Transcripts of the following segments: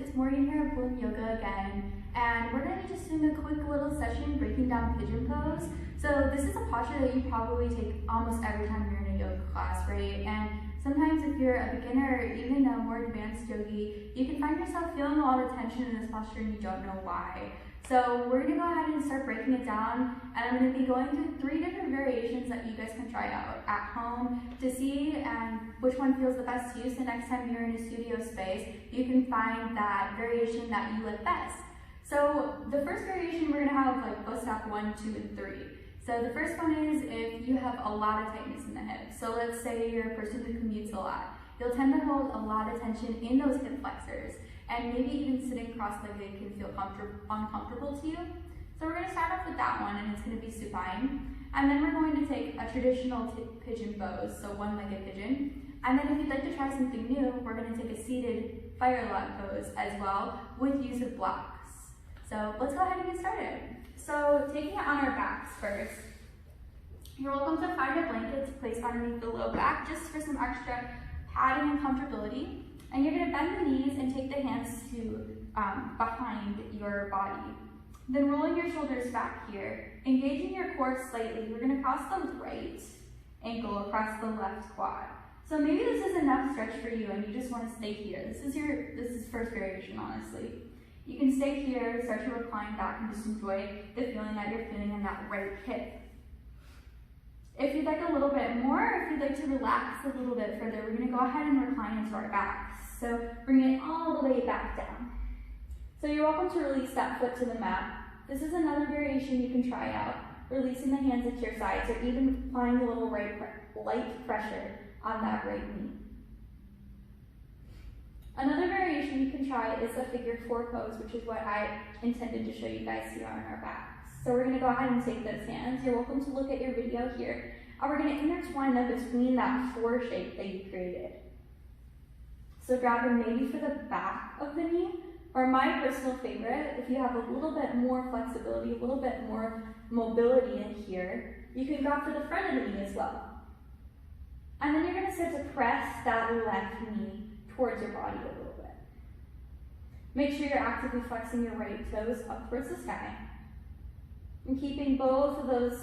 it's Morgan here at Bloom Yoga again, and we're going to be just doing a quick little session breaking down Pigeon Pose. So this is a posture that you probably take almost every time you're in a yoga class, right? And sometimes if you're a beginner or even a more advanced yogi, you can find yourself feeling a lot of tension in this posture and you don't know why. So we're going to go ahead and start breaking it down, and I'm going to be going through 3 different variations that you guys can try out at home to see which one feels the best to you. So next time you're in a studio space, you can find that variation that you like best. So the first variation we're going to have like both step 1, 2, and 3. So the first one is if you have a lot of tightness in the hips. So let's say you're a person who commutes a lot. You'll tend to hold a lot of tension in those hip flexors, and maybe even sitting cross-legged can feel uncomfortable to you. So we're going to start off with that one, and it's going to be supine. And then we're going to take a traditional pigeon pose, so one-legged pigeon. And then if you'd like to try something new, we're going to take a seated fire log pose as well with use of blocks. So let's go ahead and get started. So taking it on our backs first, you're welcome to find a blanket to place underneath the low back just for some extra padding and comfortability. And you're going to bend the knees and take the hands to behind your body. Then rolling your shoulders back here, engaging your core slightly, we're going to cross the right ankle across the left quad. So maybe this is enough stretch for you and you just want to stay here. This is first variation, honestly. You can stay here, start to recline back, and just enjoy the feeling that you're feeling in that right hip. If you'd like a little bit more, if you'd like to relax a little bit further, we're going to go ahead and recline into our backs. So bring it all the way back down. So you're welcome to release that foot to the mat. This is another variation you can try out, releasing the hands at your sides or even applying a little light pressure on that right knee. Another variation you can try is a figure 4 pose, which is what I intended to show you guys here on our backs. So we're going to go ahead and take those hands. You're welcome to look at your video here. And we're going to intertwine them between that 4 shape that you created. So grab them maybe for the back of the knee, or my personal favorite, if you have a little bit more flexibility, a little bit more mobility in here, you can grab for the front of the knee as well. And then you're going to start to press that left knee towards your body a little bit. Make sure you're actively flexing your right toes up towards the sky, and keeping both of those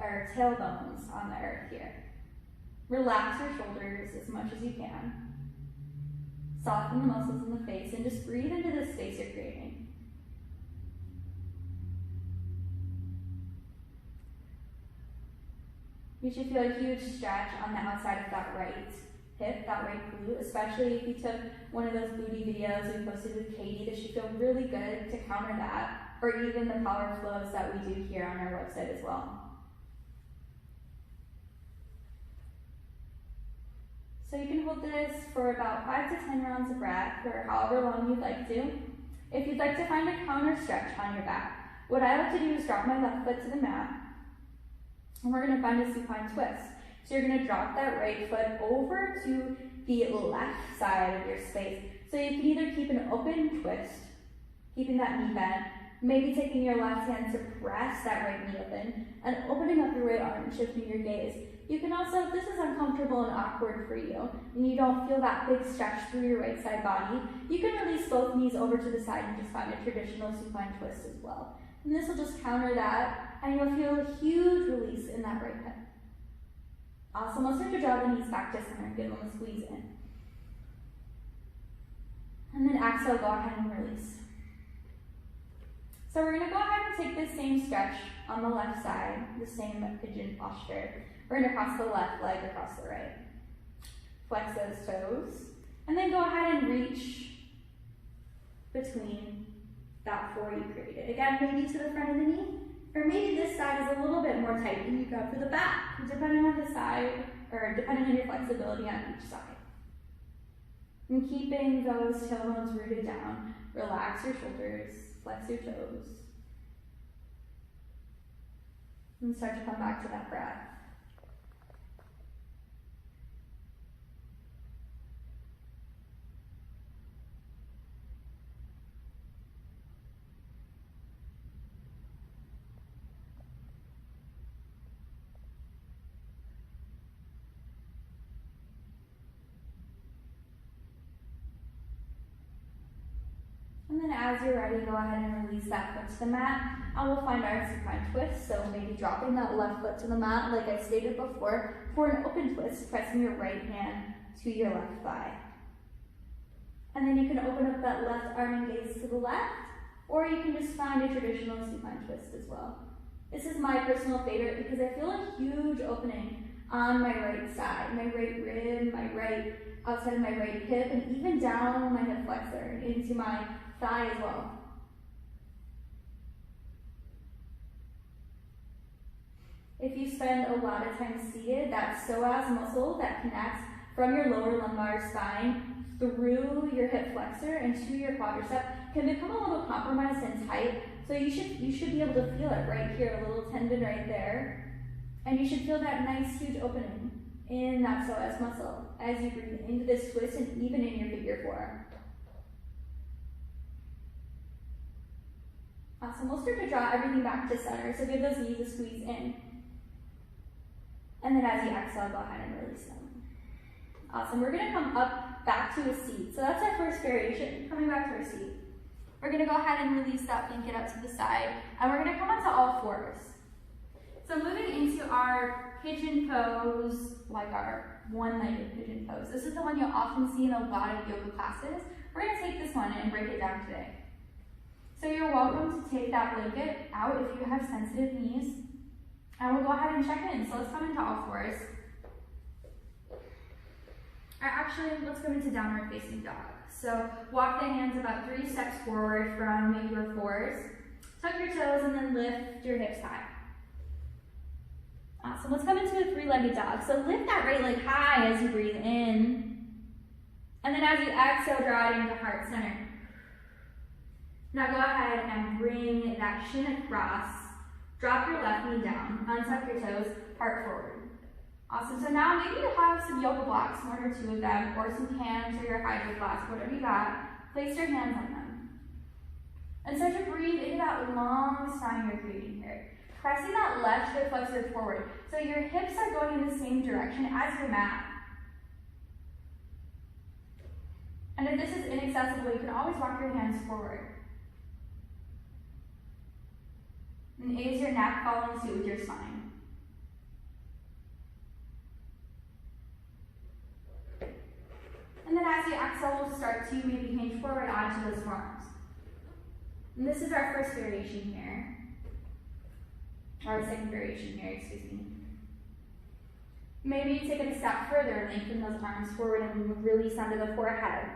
tailbones on the earth here. Relax your shoulders as much as you can. Soften the muscles in the face and just breathe into the space you're creating. You should feel a huge stretch on the outside of that right hip, that right glute, especially if you took one of those booty videos we posted with Katie. This should feel really good to counter that, or even the power flows that we do here on our website as well. So you can hold this for about 5 to 10 rounds of breath, or however long you'd like to. If you'd like to find a counter stretch on your back, what I like to do is drop my left foot to the mat, and we're going to find a supine twist. So you're going to drop that right foot over to the left side of your space. So you can either keep an open twist, keeping that knee bent, maybe taking your left hand to press that right knee open, and opening up your right arm and shifting your gaze. You can also, if this is uncomfortable and awkward for you, and you don't feel that big stretch through your right side body, you can release both knees over to the side and just find a traditional supine twist as well. And this will just counter that, and you'll feel a huge release in that right hip. Awesome. Let's start to draw the knees back to center and give them a squeeze in. And then exhale, go ahead and release. So we're going to go ahead and take this same stretch on the left side, the same pigeon posture. We're going to cross the left leg across the right. Flex those toes. And then go ahead and reach between that 4 you created. Again, maybe to the front of the knee, or maybe this side is a little bit more tight and you go for the back, depending on the side, or depending on your flexibility on each side. And keeping those tailbones rooted down, relax your shoulders, flex your toes, and start to come back to that breath. And then as you're ready, go ahead and release that foot to the mat. And we'll find our supine twist. So maybe dropping that left foot to the mat, like I stated before, for an open twist, pressing your right hand to your left thigh. And then you can open up that left arm and gaze to the left, or you can just find a traditional supine twist as well. This is my personal favorite because I feel a huge opening on my right side, my right rib, my right, outside of my right hip, and even down my hip flexor into my thigh as well. If you spend a lot of time seated, that psoas muscle that connects from your lower lumbar spine through your hip flexor and to your quadricep can become a little compromised and tight. So you should be able to feel it right here, a little tendon right there. And you should feel that nice huge opening in that psoas muscle as you breathe into this twist and even in your figure four. Awesome, we'll start to draw everything back to center, so give those knees a squeeze in. And then as you exhale, go ahead and release them. Awesome, we're gonna come up back to a seat. So that's our first variation, coming back to our seat. We're gonna go ahead and release that blanket up to the side, and we're gonna come onto all fours. So moving into our pigeon pose, like our one-legged pigeon pose. This is the one you'll often see in a lot of yoga classes. We're gonna take this one and break it down today. So you're welcome to take that blanket out if you have sensitive knees. And we'll go ahead and check in. So let's come into all fours. Actually, let's go into downward facing dog. So walk the hands about 3 steps forward from maybe your fours. Tuck your toes and then lift your hips high. Awesome, let's come into a 3-legged dog. So lift that right leg high as you breathe in. And then as you exhale, draw it into heart center. Now go ahead and bring that shin across. Drop your left knee down, untuck your toes, heart forward. Awesome, so now maybe you have some yoga blocks, 1 or 2 of them, or some cans or your hydro flask, whatever you got. Place your hands on them. And start to breathe into that long spine you're creating here. Pressing that left hip flexor forward. So your hips are going in the same direction as your mat. And if this is inaccessible, you can always walk your hands forward. And is your neck following suit with your spine? And then as you exhale, we'll start to maybe hinge forward onto those forearms. And this is our first variation here. Or second variation here, excuse me. Maybe you take it a step further, lengthen those arms forward and release onto the forehead.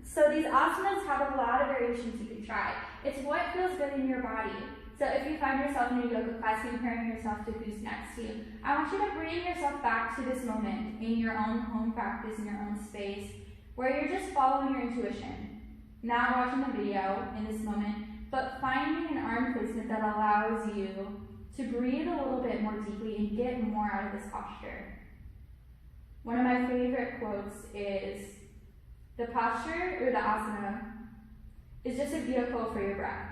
So these asanas have a lot of variations you can try. It's what feels good in your body. So if you find yourself in a yoga class comparing yourself to who's next to you, I want you to bring yourself back to this moment in your own home practice, in your own space, where you're just following your intuition, not watching the video in this moment, but finding an arm placement that allows you to breathe a little bit more deeply and get more out of this posture. One of my favorite quotes is, the posture, or the asana, is just a vehicle for your breath.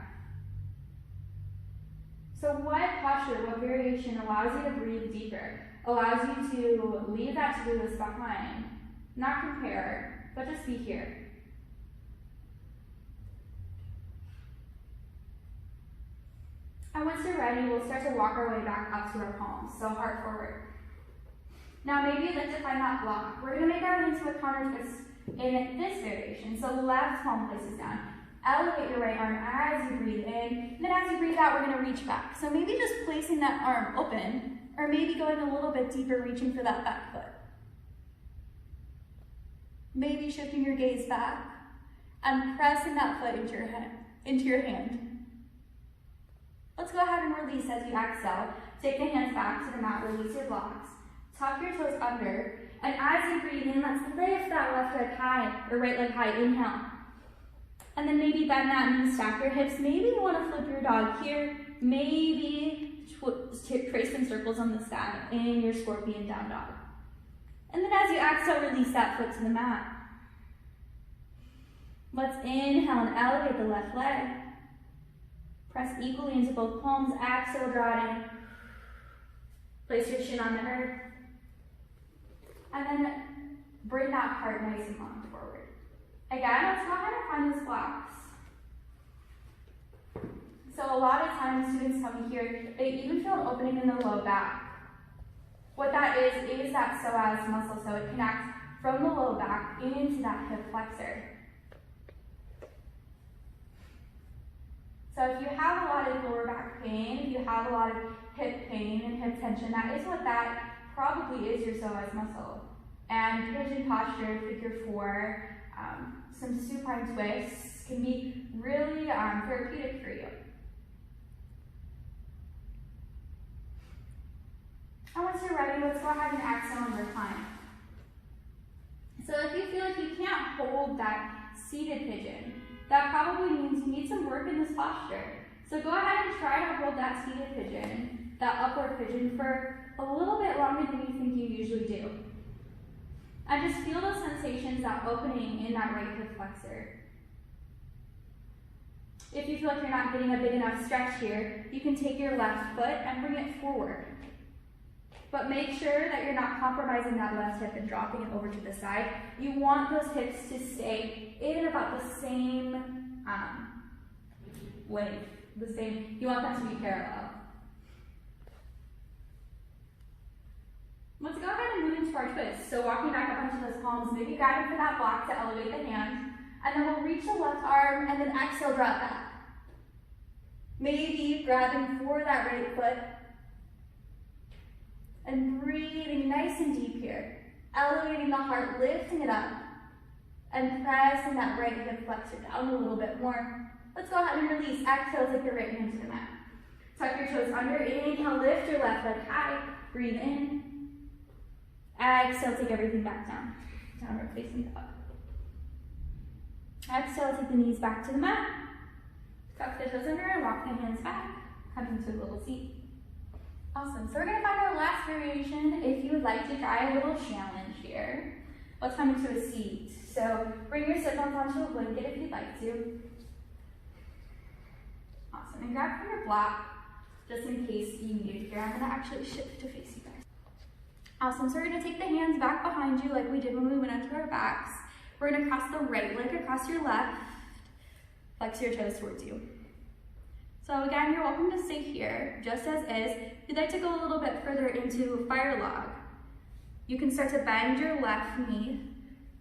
So what posture, what variation allows you to breathe deeper, allows you to leave that to-do list behind, not compare, but just be here. And once you're ready, we'll start to walk our way back up to our palms, so heart forward. Now maybe you'd like to find that block. We're gonna make our way into a counter twist in this variation. So left palm places down. Elevate your right arm as you breathe in, and then as you breathe out, we're gonna reach back. So maybe just placing that arm open, or maybe going a little bit deeper, reaching for that back foot. Maybe shifting your gaze back and pressing that foot into your hand. Let's go ahead and release as you exhale. Take the hands back to the mat, release your blocks. Tuck your toes under, and as you breathe in, let's lift that left leg high, or right leg high, inhale. And then maybe bend that knee, stack your hips. Maybe you want to flip your dog here. Maybe trace some circles on the sky in your scorpion down dog. And then as you exhale, release that foot to the mat. Let's inhale and elevate the left leg. Press equally into both palms. Exhale, draw it in. Place your shin on the earth. And then bring that heart nice and long forward. Again, let's go ahead and find those blocks. lot of times students tell me here, they even feel an opening in the low back. What that is that psoas muscle, so it connects from the low back into that hip flexor. So if you have a lot of lower back pain, if you have a lot of hip pain and hip tension, that is what that probably is, your psoas muscle. And pigeon posture, figure 4, some supine twists can be really therapeutic for you. And once you're ready, let's go ahead and exhale and recline. So if you feel like you can't hold that seated pigeon, that probably means you need some work in this posture. So go ahead and try to hold that seated pigeon, that upward pigeon, for a little bit longer than you think you usually do. And just feel those sensations, that opening in that right hip flexor. If you feel like you're not getting a big enough stretch here, you can take your left foot and bring it forward. But make sure that you're not compromising that left hip and dropping it over to the side. You want those hips to stay in about the same length. You want them to be parallel. Let's go ahead and move into our twist. So walking back up onto those palms, maybe grabbing for that block to elevate the hand. And then we'll reach the left arm and then exhale, drop back. Maybe grabbing for that right foot. And breathing nice and deep here. Elevating the heart, lifting it up. And pressing that right hip flexor down a little bit more. Let's go ahead and release. Exhale, take the right hand to the mat. Tuck your toes under. Inhale, lift your left leg high. Breathe in. Exhale, take everything back down. Downward facing dog. Exhale, take the knees back to the mat. Tuck the toes under and walk the hands back. Coming to a little seat. Awesome, so we're gonna find our last variation. If you would like to try a little challenge here, let's come into a seat. So bring your sit bones onto a blanket if you'd like to. Awesome, and grab from your block, just in case you need it here. I'm gonna actually shift to face you guys. Awesome, so we're gonna take the hands back behind you like we did when we went onto our backs. We're gonna cross the right leg across your left, flex your toes towards you. So again, you're welcome to stay here, just as is. If you'd like to go a little bit further into fire log, you can start to bend your left knee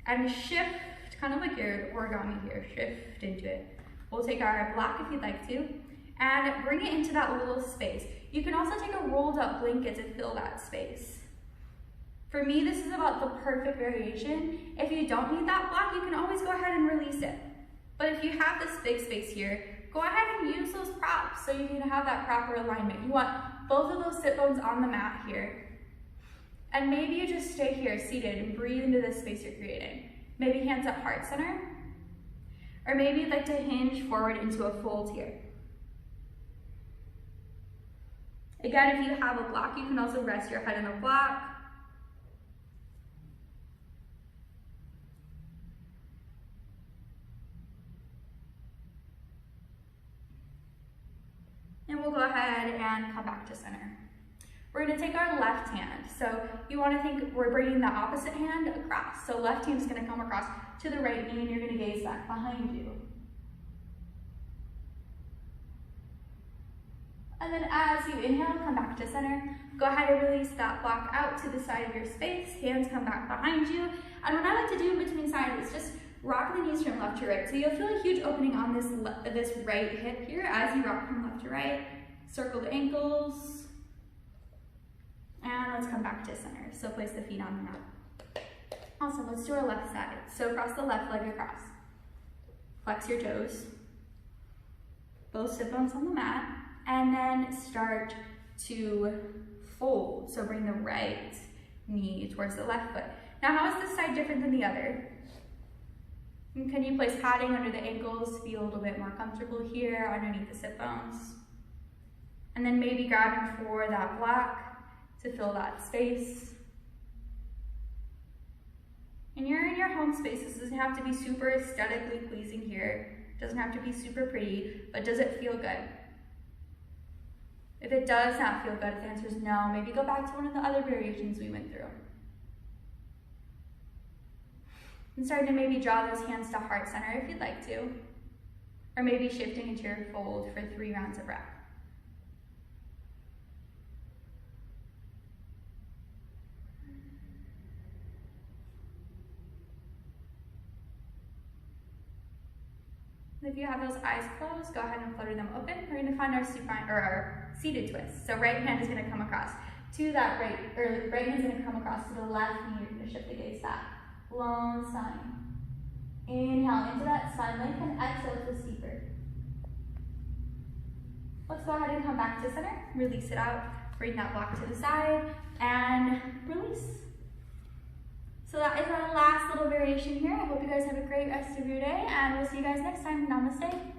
and shift, kind of like your origami here, shift into it. We'll take our block if you'd like to, and bring it into that little space. You can also take a rolled up blanket to fill that space. For me, this is about the perfect variation. If you don't need that block, you can always go ahead and release it. But if you have this big space here, go ahead and use those props so you can have that proper alignment. You want both of those sit bones on the mat here. And maybe you just stay here seated and breathe into this space you're creating. Maybe hands at heart center. Or maybe you'd like to hinge forward into a fold here. Again, if you have a block, you can also rest your head in a block. And we'll go ahead and come back to center. We're gonna take our left hand. So you wanna think we're bringing the opposite hand across. So left hand's gonna come across to the right knee and you're gonna gaze back behind you. And then as you inhale, come back to center. Go ahead and release that block out to the side of your space. Hands come back behind you. And what I like to do in between sides is just rock the knees from left to right. So you'll feel a huge opening on this right hip here as you rock from left to right. Circle the ankles. And let's come back to center. So place the feet on the mat. Awesome, let's do our left side. So cross the left leg across. Flex your toes. Both sit bones on the mat. And then start to fold. So bring the right knee towards the left foot. Now, how is this side different than the other? And can you place padding under the ankles to be a little bit more comfortable here underneath the sit bones? And then maybe grabbing for that block to fill that space. And you're in your home space. This doesn't have to be super aesthetically pleasing here. It doesn't have to be super pretty, but does it feel good? If it does not feel good, if the answer is no, maybe go back to one of the other variations we went through. And start to maybe draw those hands to heart center if you'd like to. or maybe shifting into your fold for 3 rounds of rep. If you have those eyes closed, go ahead and flutter them open. We're going to find our supine, or our seated twist. So right hand is going to come across to that right, or right hand's going to come across to the left knee. You're going to shift the gaze back. Lone sign. Inhale into that spine length and exhale to steeper. Let's go ahead and come back to center. Release it out. Bring that block to the side and release. So that is our last little variation here. I hope you guys have a great rest of your day, and we'll see you guys next time. Namaste.